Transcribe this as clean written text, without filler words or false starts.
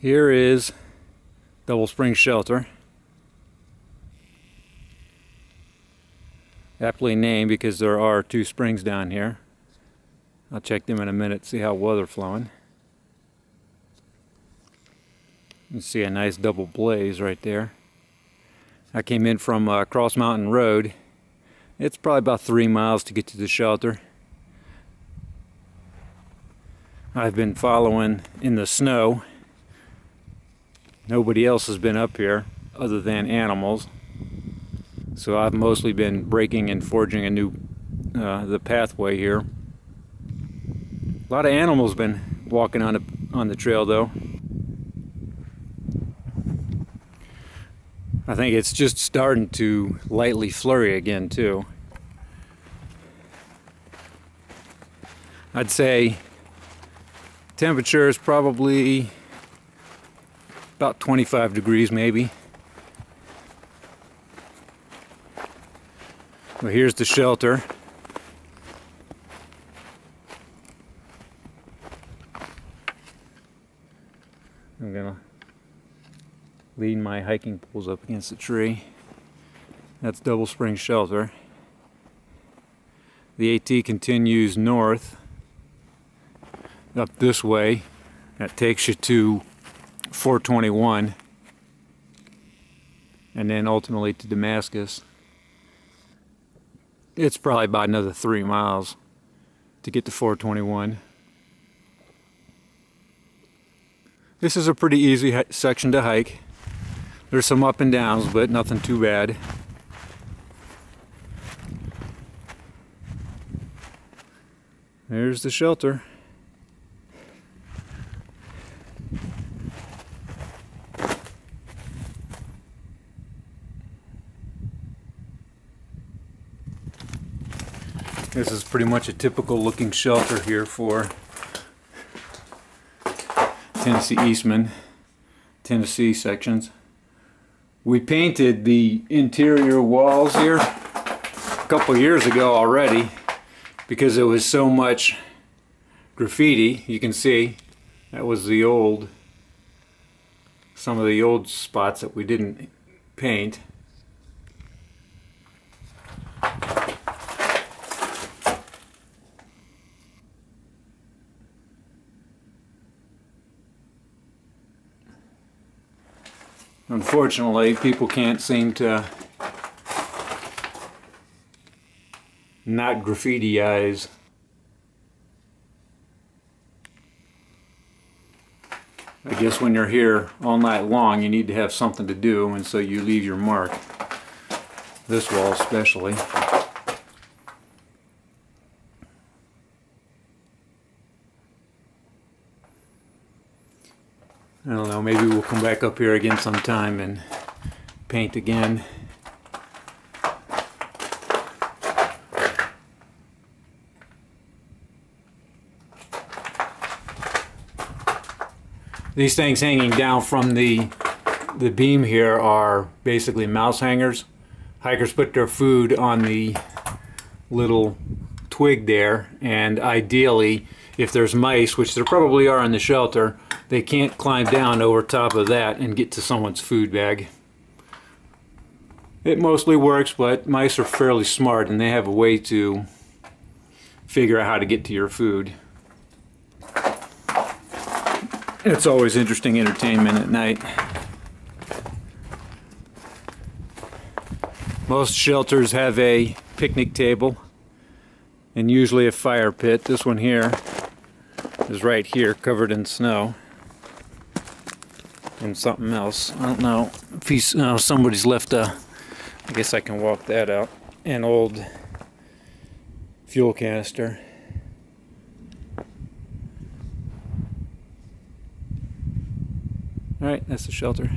Here is Double Spring Shelter. Aptly named because there are two springs down here. I'll check them in a minute, see how well they're flowing. You can see a nice double blaze right there. I came in from Cross Mountain Road. It's probably about 3 miles to get to the shelter. I've been following in the snow. Nobody else has been up here other than animals. So I've mostly been breaking and forging a new the pathway here. A lot of animals been walking on the trail though. I think it's just starting to lightly flurry again too. I'd say temperature is probably about 25 degrees maybe. Well, here's the shelter. I'm gonna lean my hiking poles up against the tree. That's Double Spring Shelter. The AT continues north up this way. That takes you to 421 and then ultimately to Damascus. It's probably about another 3 miles to get to 421. This is a pretty easy section to hike. There's some up and downs, but nothing too bad. There's the shelter. This is pretty much a typical looking shelter here for Tennessee Eastman, Tennessee sections. We painted the interior walls here a couple years ago already because there was so much graffiti. You can see that was the some of the old spots that we didn't paint. Unfortunately, people can't seem to not graffiti-ize. I guess when you're here all night long, you need to have something to do, and so you leave your mark. This wall especially. I don't know, maybe we'll come back up here again sometime and paint again. These things hanging down from the beam here are basically mouse hangers. Hikers put their food on the little twig there, and ideally, if there's mice, which there probably are in the shelter, they can't climb down over top of that and get to someone's food bag. It mostly works, but mice are fairly smart and they have a way to figure out how to get to your food. It's always interesting entertainment at night. Most shelters have a picnic table and usually a fire pit. This one here is right here, covered in snow. And something else. I don't know if somebody's left I guess I can walk that out. An old fuel canister. Alright, that's the shelter.